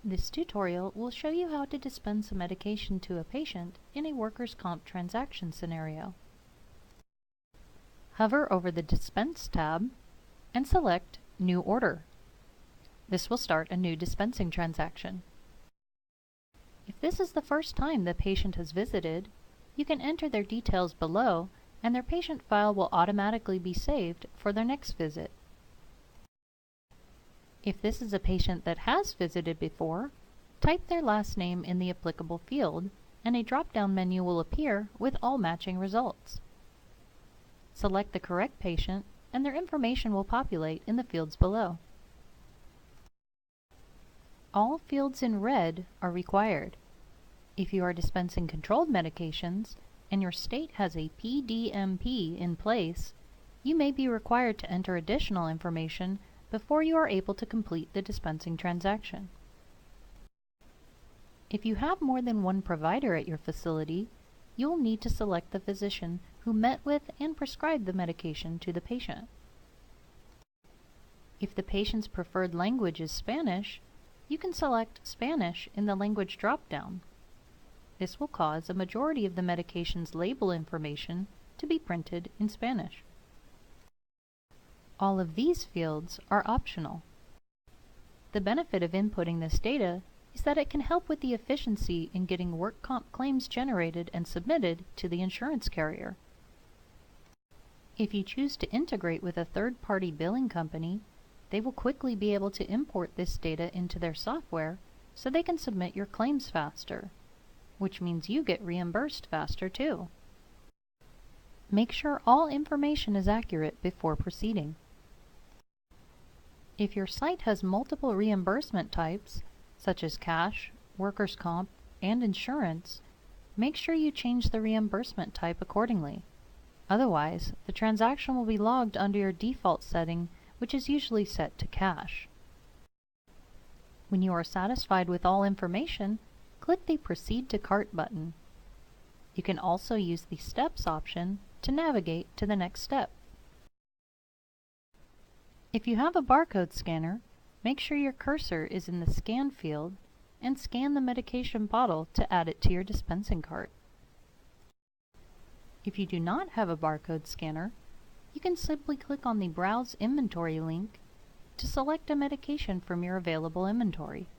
This tutorial will show you how to dispense a medication to a patient in a workers' comp transaction scenario. Hover over the Dispense tab and select New Order. This will start a new dispensing transaction. If this is the first time the patient has visited, you can enter their details below and their patient file will automatically be saved for their next visit. If this is a patient that has visited before, type their last name in the applicable field and a drop-down menu will appear with all matching results. Select the correct patient and their information will populate in the fields below. All fields in red are required. If you are dispensing controlled medications and your state has a PDMP in place, you may be required to enter additional information before you are able to complete the dispensing transaction. If you have more than one provider at your facility, you will need to select the physician who met with and prescribed the medication to the patient. If the patient's preferred language is Spanish, you can select Spanish in the language drop-down. This will cause a majority of the medication's label information to be printed in Spanish. All of these fields are optional. The benefit of inputting this data is that it can help with the efficiency in getting work comp claims generated and submitted to the insurance carrier. If you choose to integrate with a third-party billing company, they will quickly be able to import this data into their software so they can submit your claims faster, which means you get reimbursed faster too. Make sure all information is accurate before proceeding. If your site has multiple reimbursement types, such as cash, workers' comp, and insurance, make sure you change the reimbursement type accordingly. Otherwise, the transaction will be logged under your default setting, which is usually set to cash. When you are satisfied with all information, click the Proceed to Cart button. You can also use the Steps option to navigate to the next step. If you have a barcode scanner, make sure your cursor is in the Scan field and scan the medication bottle to add it to your dispensing cart. If you do not have a barcode scanner, you can simply click on the Browse Inventory link to select a medication from your available inventory.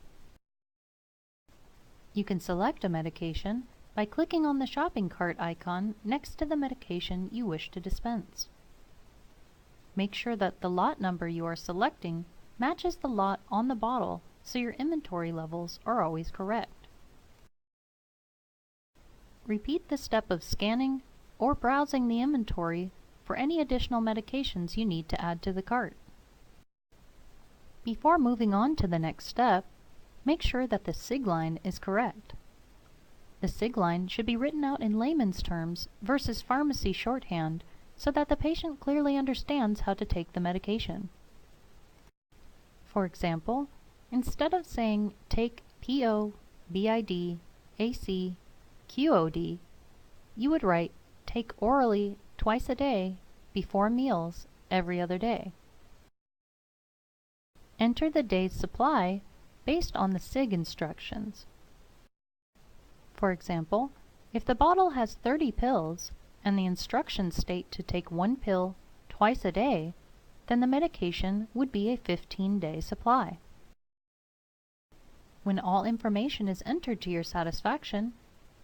You can select a medication by clicking on the shopping cart icon next to the medication you wish to dispense. Make sure that the lot number you are selecting matches the lot on the bottle so your inventory levels are always correct. Repeat the step of scanning or browsing the inventory for any additional medications you need to add to the cart. Before moving on to the next step, make sure that the SIG line is correct. The SIG line should be written out in layman's terms versus pharmacy shorthand so that the patient clearly understands how to take the medication. For example, instead of saying take PO, BID, AC, QOD, you would write take orally twice a day before meals every other day. Enter the day's supply based on the SIG instructions. For example, if the bottle has 30 pills and the instructions state to take 1 pill twice a day, then the medication would be a 15-day supply. When all information is entered to your satisfaction,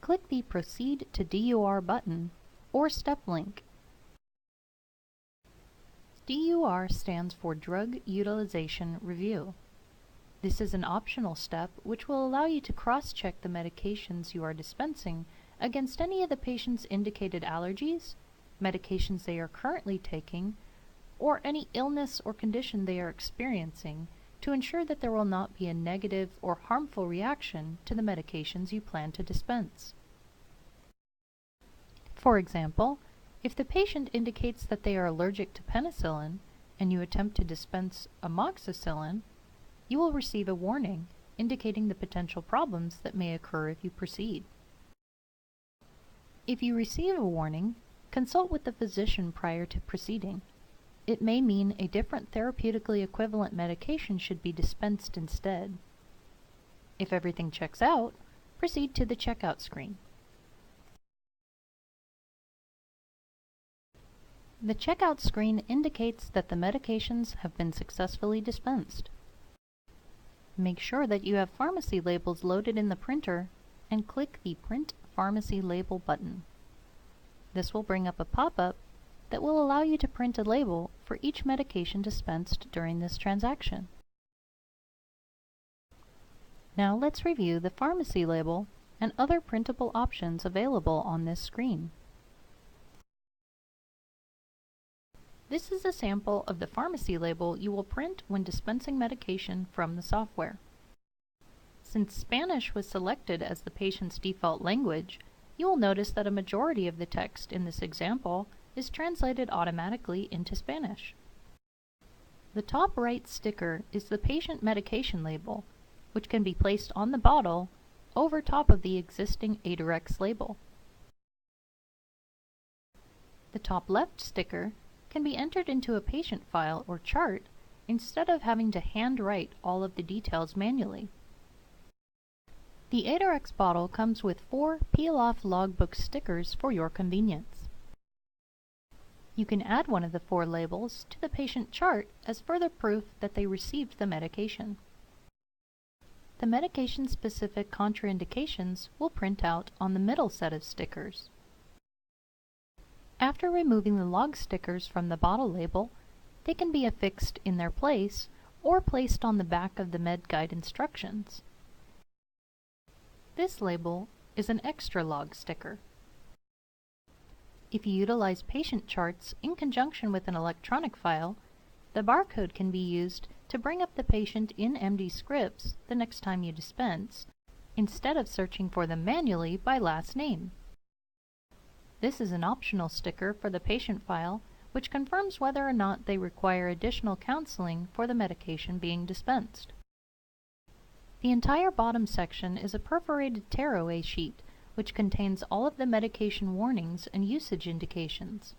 click the Proceed to DUR button or step link. DUR stands for Drug Utilization Review. This is an optional step which will allow you to cross-check the medications you are dispensing against any of the patient's indicated allergies, medications they are currently taking, or any illness or condition they are experiencing to ensure that there will not be a negative or harmful reaction to the medications you plan to dispense. For example, if the patient indicates that they are allergic to penicillin and you attempt to dispense amoxicillin, you will receive a warning indicating the potential problems that may occur if you proceed. If you receive a warning, consult with the physician prior to proceeding. It may mean a different therapeutically equivalent medication should be dispensed instead. If everything checks out, proceed to the checkout screen. The checkout screen indicates that the medications have been successfully dispensed. Make sure that you have pharmacy labels loaded in the printer and click the Print Pharmacy Label button. This will bring up a pop-up that will allow you to print a label for each medication dispensed during this transaction. Now let's review the pharmacy label and other printable options available on this screen. This is a sample of the pharmacy label you will print when dispensing medication from the software. Since Spanish was selected as the patient's default language, you will notice that a majority of the text in this example is translated automatically into Spanish. The top right sticker is the patient medication label, which can be placed on the bottle over top of the existing Aidarex label. The top left sticker can be entered into a patient file or chart instead of having to handwrite all of the details manually. The Aidarex bottle comes with 4 peel-off logbook stickers for your convenience. You can add one of the 4 labels to the patient chart as further proof that they received the medication. The medication-specific contraindications will print out on the middle set of stickers. After removing the log stickers from the bottle label, they can be affixed in their place or placed on the back of the med guide instructions. This label is an extra log sticker. If you utilize patient charts in conjunction with an electronic file, the barcode can be used to bring up the patient in MDScripts the next time you dispense, instead of searching for them manually by last name. This is an optional sticker for the patient file, which confirms whether or not they require additional counseling for the medication being dispensed. The entire bottom section is a perforated tearaway sheet, which contains all of the medication warnings and usage indications,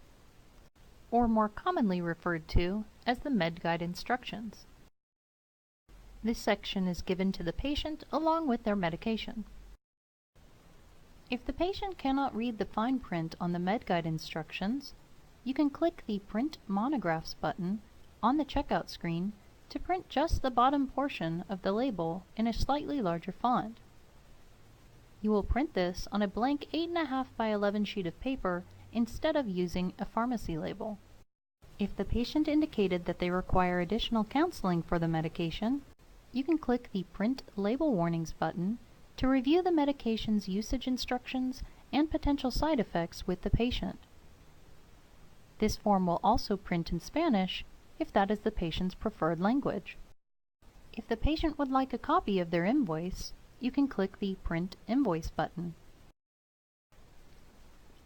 or more commonly referred to as the med guide instructions. This section is given to the patient along with their medication. If the patient cannot read the fine print on the med guide instructions, you can click the Print Monographs button on the checkout screen to print just the bottom portion of the label in a slightly larger font. You will print this on a blank 8.5 by 11 sheet of paper instead of using a pharmacy label. If the patient indicated that they require additional counseling for the medication, you can click the Print Label Warnings button to review the medication's usage instructions and potential side effects with the patient. This form will also print in Spanish if that is the patient's preferred language. If the patient would like a copy of their invoice, you can click the Print Invoice button.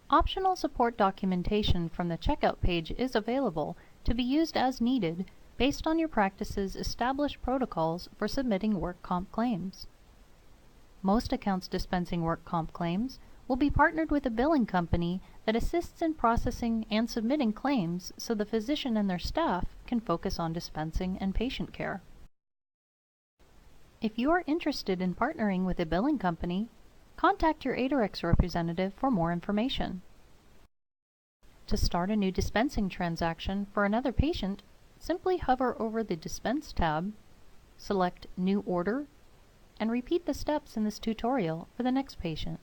Optional support documentation from the checkout page is available to be used as needed based on your practice's established protocols for submitting work comp claims. Most accounts dispensing work comp claims will be partnered with a billing company that assists in processing and submitting claims so the physician and their staff can focus on dispensing and patient care. If you are interested in partnering with a billing company, contact your Aidarex representative for more information. To start a new dispensing transaction for another patient, simply hover over the Dispense tab, select New Order, and repeat the steps in this tutorial for the next patient.